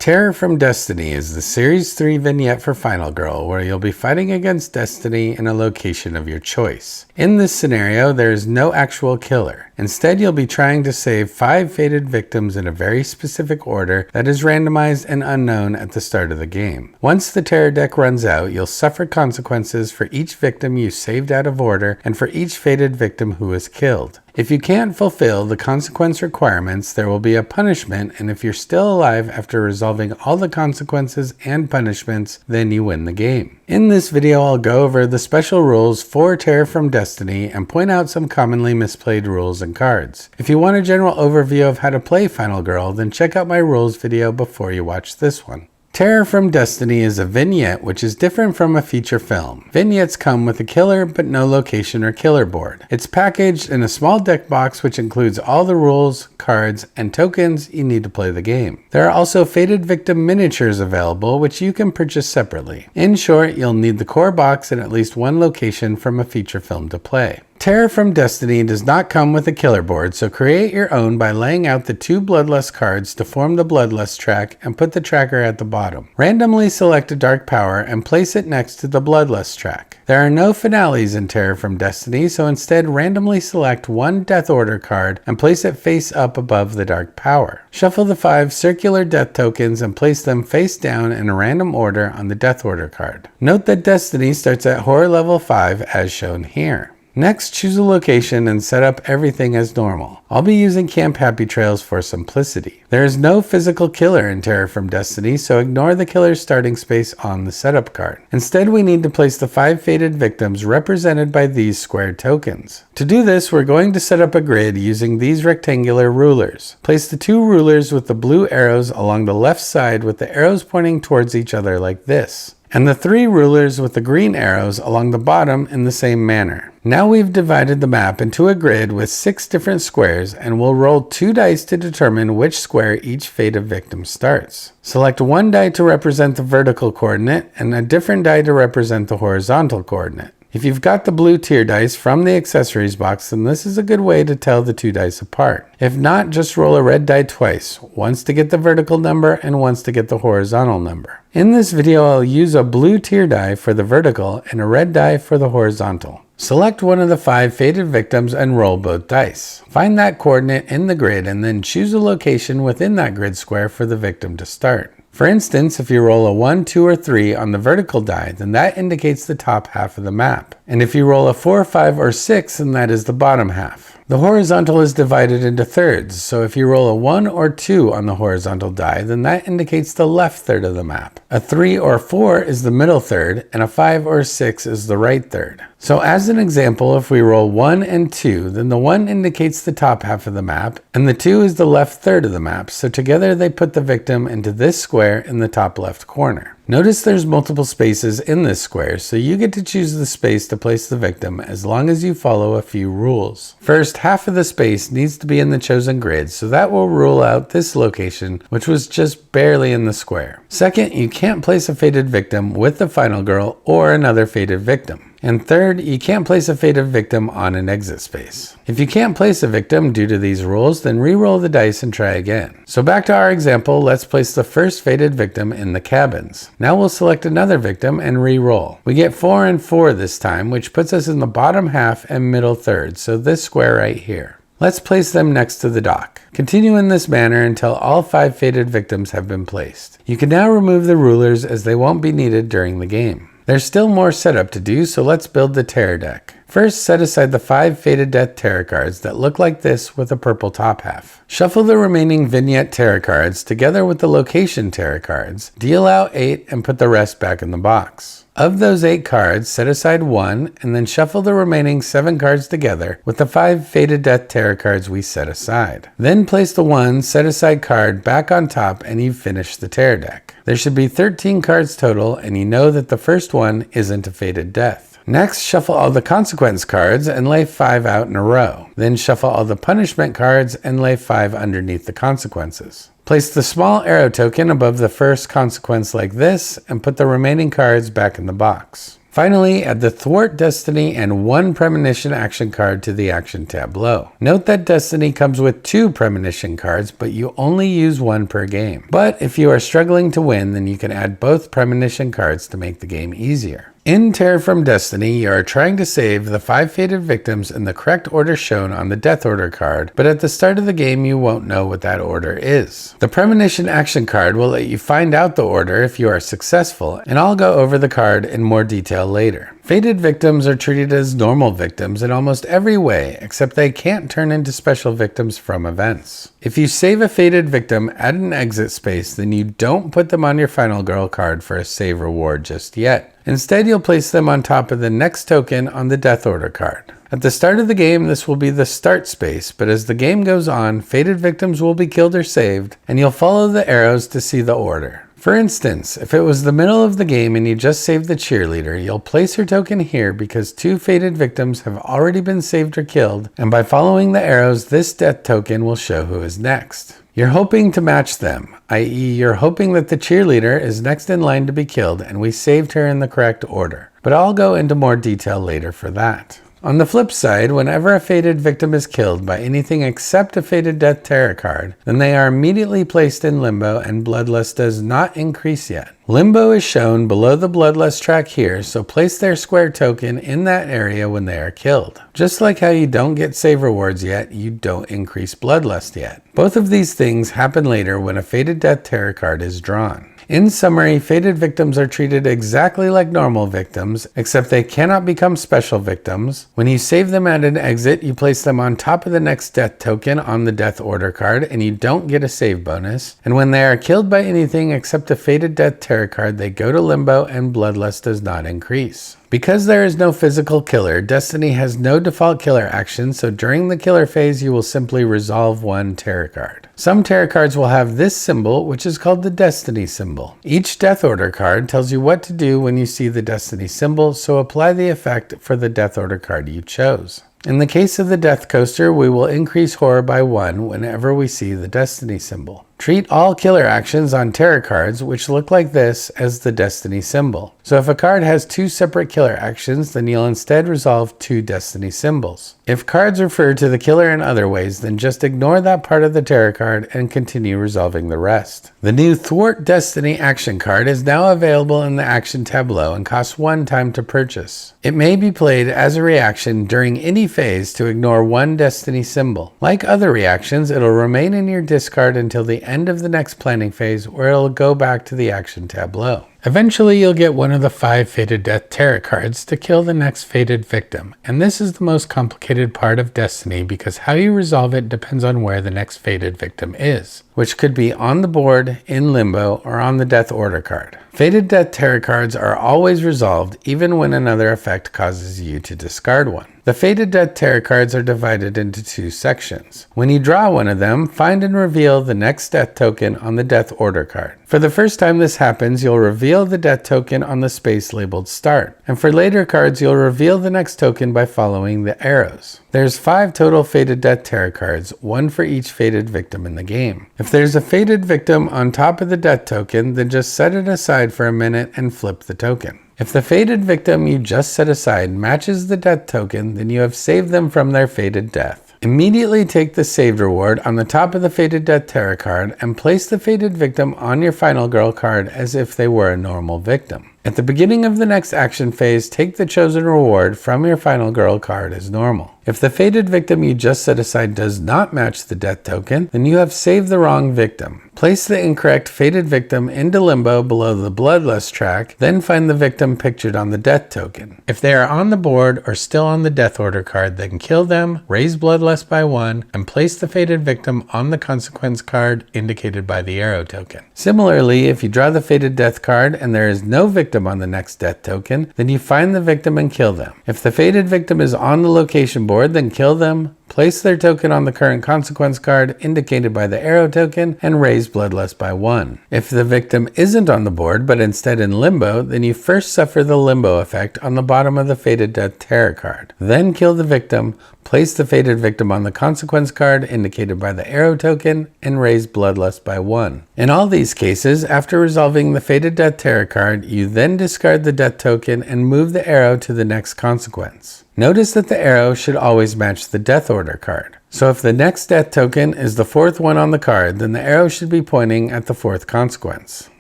Terror from Destiny is the Series 3 vignette for Final Girl, where you'll be fighting against Destiny in a location of your choice. In this scenario, there is no actual killer. Instead, you'll be trying to save 5 fated victims in a very specific order that is randomized and unknown at the start of the game. Once the terror deck runs out, you'll suffer consequences for each victim you saved out of order and for each fated victim who was killed. If you can't fulfill the consequence requirements, there will be a punishment, and if you're still alive after resolving all the consequences and punishments, then you win the game. In this video, I'll go over the special rules for Terror from Destiny and point out some commonly misplayed rules and cards. If you want a general overview of how to play Final Girl, then check out my rules video before you watch this one. Terror from Destiny is a vignette which is different from a feature film. Vignettes come with a killer but no location or killer board. It's packaged in a small deck box which includes all the rules, cards, and tokens you need to play the game. There are also fated victim miniatures available which you can purchase separately. In short, you'll need the core box and at least one location from a feature film to play. Terror from Destiny does not come with a killer board, so create your own by laying out the 2 Bloodlust cards to form the Bloodlust track and put the tracker at the bottom. Randomly select a dark power and place it next to the Bloodlust track. There are no finales in Terror from Destiny, so instead randomly select 1 Death Order card and place it face up above the dark power. Shuffle the 5 circular death tokens and place them face down in a random order on the Death Order card. Note that Destiny starts at horror level 5 as shown here. Next, choose a location and set up everything as normal. I'll be using Camp Happy Trails for simplicity. There is no physical killer in Terror from Destiny, so ignore the killer's starting space on the setup card. Instead, we need to place the 5 fated victims represented by these square tokens. To do this, we're going to set up a grid using these rectangular rulers. Place the 2 rulers with the blue arrows along the left side with the arrows pointing towards each other like this, and the 3 rulers with the green arrows along the bottom in the same manner. Now we've divided the map into a grid with 6 different squares, and we'll roll 2 dice to determine which square each fated victim starts. Select 1 die to represent the vertical coordinate and a different die to represent the horizontal coordinate. If you've got the blue tier dice from the accessories box, then this is a good way to tell the 2 dice apart. If not, just roll a red die twice, once to get the vertical number and once to get the horizontal number. In this video, I'll use a blue tier die for the vertical and a red die for the horizontal. Select one of the 5 fated victims and roll both dice. Find that coordinate in the grid and then choose a location within that grid square for the victim to start. For instance, if you roll a 1, 2, or 3 on the vertical die, then that indicates the top half of the map. And if you roll a 4, 5, or 6, then that is the bottom half. The horizontal is divided into thirds, so if you roll a 1 or 2 on the horizontal die, then that indicates the left third of the map. A 3 or 4 is the middle third, and a 5 or 6 is the right third. So as an example, if we roll 1 and 2, then the 1 indicates the top half of the map, and the 2 is the left third of the map, so together they put the victim into this square in the top left corner. Notice there's multiple spaces in this square, so you get to choose the space to place the victim as long as you follow a few rules. First, half of the space needs to be in the chosen grid, so that will rule out this location, which was just barely in the square. Second, you can't place a fated victim with the Final Girl or another fated victim. And third, you can't place a fated victim on an exit space. If you can't place a victim due to these rules, then re-roll the dice and try again. So back to our example, let's place the first fated victim in the cabins. Now we'll select another victim and re-roll. We get 4 and 4 this time, which puts us in the bottom half and middle third, so this square right here. Let's place them next to the dock. Continue in this manner until all 5 fated victims have been placed. You can now remove the rulers as they won't be needed during the game. There's still more setup to do, so let's build the terror deck. First, set aside the 5 Fated Death tarot cards that look like this with a purple top half. Shuffle the remaining vignette tarot cards together with the location tarot cards, deal out 8 and put the rest back in the box. Of those 8 cards, set aside 1 and then shuffle the remaining 7 cards together with the 5 Fated Death tarot cards we set aside. Then place the 1 set aside card back on top and you've finished the tarot deck. There should be 13 cards total, and you know that the first one isn't a fated death. Next, shuffle all the consequence cards and lay 5 out in a row. Then shuffle all the punishment cards and lay 5 underneath the consequences. Place the small arrow token above the first consequence like this and put the remaining cards back in the box. Finally, add the Thwart Destiny and 1 Premonition Action card to the action tab below. Note that Destiny comes with 2 Premonition cards, but you only use 1 per game. But if you are struggling to win, then you can add both Premonition cards to make the game easier. In Terror from Destiny, you are trying to save the 5 fated victims in the correct order shown on the death order card, but at the start of the game you won't know what that order is. The Premonition Action card will let you find out the order if you are successful, and I'll go over the card in more detail later. Fated victims are treated as normal victims in almost every way, except they can't turn into special victims from events. If you save a fated victim at an exit space, then you don't put them on your Final Girl card for a save reward just yet. Instead, you'll place them on top of the next token on the death order card. At the start of the game, this will be the start space, but as the game goes on, fated victims will be killed or saved, and you'll follow the arrows to see the order. For instance, if it was the middle of the game and you just saved the cheerleader, you'll place her token here because 2 fated victims have already been saved or killed, and by following the arrows, this death token will show who is next. You're hoping to match them, i.e. you're hoping that the cheerleader is next in line to be killed and we saved her in the correct order, but I'll go into more detail later for that. On the flip side, whenever a fated victim is killed by anything except a fated death tarot card, then they are immediately placed in Limbo and Bloodlust does not increase yet. Limbo is shown below the Bloodlust track here, so place their square token in that area when they are killed. Just like how you don't get save rewards yet, you don't increase Bloodlust yet. Both of these things happen later when a fated death tarot card is drawn. In summary, fated victims are treated exactly like normal victims, except they cannot become special victims. When you save them at an exit, you place them on top of the next death token on the death order card, and you don't get a save bonus. And when they are killed by anything except a fated death tarot card, they go to Limbo and Bloodlust does not increase. Because there is no physical killer, Destiny has no default killer action, so during the killer phase you will simply resolve 1 tarot card. Some tarot cards will have this symbol, which is called the Destiny symbol. Each death order card tells you what to do when you see the Destiny symbol, so apply the effect for the death order card you chose. In the case of the Death Coaster, we will increase horror by 1 whenever we see the Destiny symbol. Treat all killer actions on tarot cards, which look like this, as the Destiny symbol. So if a card has 2 separate killer actions, then you'll instead resolve 2 Destiny symbols. If cards refer to the killer in other ways, then just ignore that part of the tarot card and continue resolving the rest. The new Thwart Destiny action card is now available in the action tab below and costs 1 time to purchase. It may be played as a reaction during any phase to ignore 1 Destiny symbol. Like other reactions, it'll remain in your discard until the end of the next planning phase, where it'll go back to the action tab below. Eventually you'll get one of the 5 fated death tarot cards to kill the next fated victim, and this is the most complicated part of Destiny because how you resolve it depends on where the next fated victim is, which could be on the board, in Limbo, or on the death order card. Fated death tarot cards are always resolved even when another effect causes you to discard one. The fated death tarot cards are divided into 2 sections. When you draw one of them, find and reveal the next death token on the death order card. For the first time this happens, you'll reveal the death token on the space labeled start, and for later cards you'll reveal the next token by following the arrows. There's 5 total fated death tarot cards, 1 for each fated victim in the game. If there's a fated victim on top of the death token, then just set it aside for a minute and flip the token. If the fated victim you just set aside matches the death token, then you have saved them from their fated death. Immediately take the saved reward on the top of the fated death tarot card and place the fated victim on your Final Girl card as if they were a normal victim. At the beginning of the next action phase, take the chosen reward from your Final Girl card as normal. If the fated victim you just set aside does not match the death token, then you have saved the wrong victim. Place the incorrect fated victim into Limbo below the Bloodlust track, then find the victim pictured on the death token. If they are on the board or still on the death order card, then kill them, raise Bloodlust by 1, and place the fated victim on the consequence card indicated by the arrow token. Similarly, if you draw the fated death card and there is no victim on the next death token, then you find the victim and kill them. If the fated victim is on the location board, then kill them, place their token on the current consequence card indicated by the arrow token, and raise bloodlust by 1. If the victim isn't on the board but instead in limbo, then you first suffer the limbo effect on the bottom of the Fated Death tarot card. Then kill the victim, place the fated victim on the consequence card indicated by the arrow token, and raise bloodlust by 1. In all these cases, after resolving the Fated Death tarot card, you then discard the death token and move the arrow to the next consequence. Notice that the arrow should always match the death order card. So if the next death token is the 4th one on the card, then the arrow should be pointing at the 4th consequence.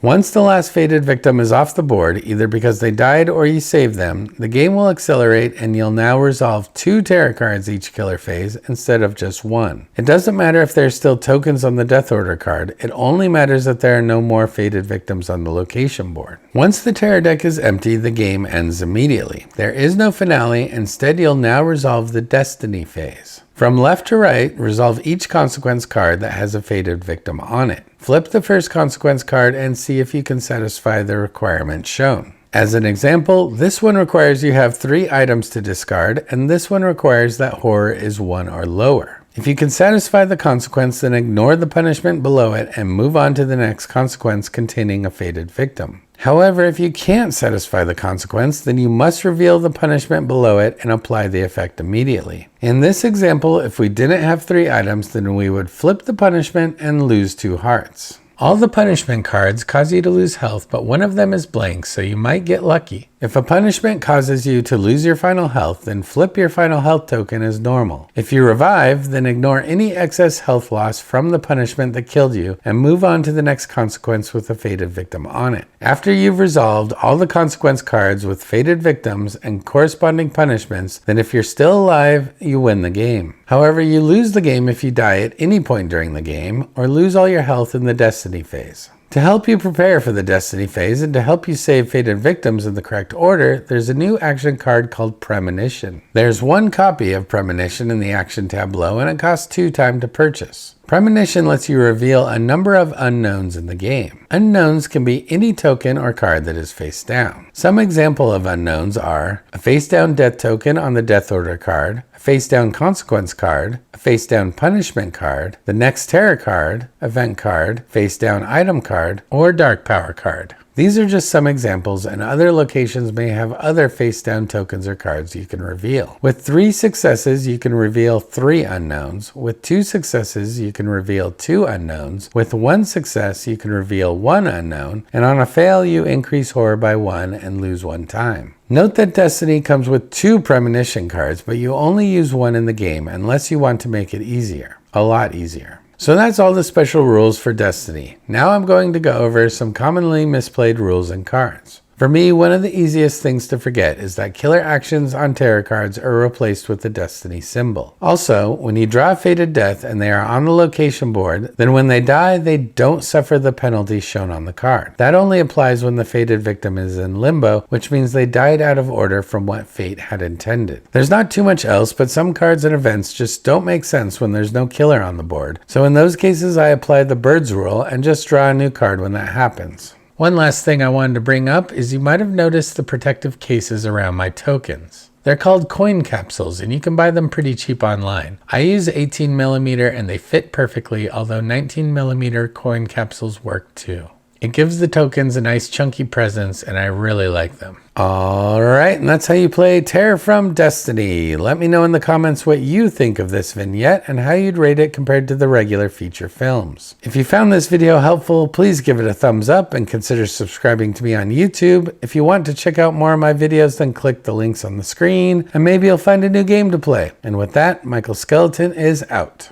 Once the last fated victim is off the board, either because they died or you saved them, the game will accelerate and you'll now resolve 2 tarot cards each killer phase instead of just 1. It doesn't matter if there's still tokens on the death order card, it only matters that there are no more fated victims on the location board. Once the tarot deck is empty, the game ends immediately. There is no finale, instead you'll now resolve the Destiny phase. From left to right, resolve each consequence card that has a fated victim on it. Flip the first consequence card and see if you can satisfy the requirement shown. As an example, this one requires you have 3 items to discard, and this one requires that horror is 1 or lower. If you can satisfy the consequence, then ignore the punishment below it and move on to the next consequence containing a fated victim. However, if you can't satisfy the consequence, then you must reveal the punishment below it and apply the effect immediately. In this example, if we didn't have 3 items, then we would flip the punishment and lose 2 hearts. All the punishment cards cause you to lose health, but one of them is blank, so you might get lucky. If a punishment causes you to lose your final health, then flip your final health token as normal. If you revive, then ignore any excess health loss from the punishment that killed you and move on to the next consequence with a fated victim on it. After you've resolved all the consequence cards with fated victims and corresponding punishments, then if you're still alive, you win the game. However, you lose the game if you die at any point during the game or lose all your health in the Destiny phase. To help you prepare for the Destiny phase and to help you save fated victims in the correct order, there's a new action card called Premonition. There's 1 copy of Premonition in the action tableau and it costs 2 time to purchase. Premonition lets you reveal a number of unknowns in the game. Unknowns can be any token or card that is face down. Some example of unknowns are a face down death token on the death order card, a face down consequence card, a face down punishment card, the next terror card, event card, face down item card, or dark power card. These are just some examples, and other locations may have other face down tokens or cards you can reveal. With 3 successes, you can reveal 3 unknowns. With 2 successes, you can reveal 2 unknowns. With 1 success, you can reveal 1 unknown, and on a fail, you increase horror by 1 and lose 1 time. Note that Destiny comes with 2 Premonition cards, but you only use 1 in the game unless you want to make it easier. A lot easier. So that's all the special rules for Destiny. Now I'm going to go over some commonly misplayed rules and cards. For me, one of the easiest things to forget is that killer actions on tarot cards are replaced with the Destiny symbol. Also, when you draw Fated Death and they are on the location board, then when they die, they don't suffer the penalty shown on the card. That only applies when the fated victim is in limbo, which means they died out of order from what fate had intended. There's not too much else, but some cards and events just don't make sense when there's no killer on the board. So in those cases, I apply the birds rule and just draw a new card when that happens. One last thing I wanted to bring up is you might have noticed the protective cases around my tokens. They're called Coin Capsules and you can buy them pretty cheap online. I use 18mm and they fit perfectly, although 19mm coin capsules work too. It gives the tokens a nice chunky presence and I really like them. Alright, and that's how you play Terror from Destiny. Let me know in the comments what you think of this vignette and how you'd rate it compared to the regular feature films. If you found this video helpful, please give it a thumbs up and consider subscribing to me on YouTube. If you want to check out more of my videos, then click the links on the screen and maybe you'll find a new game to play. And with that, Michael Skeleton is out.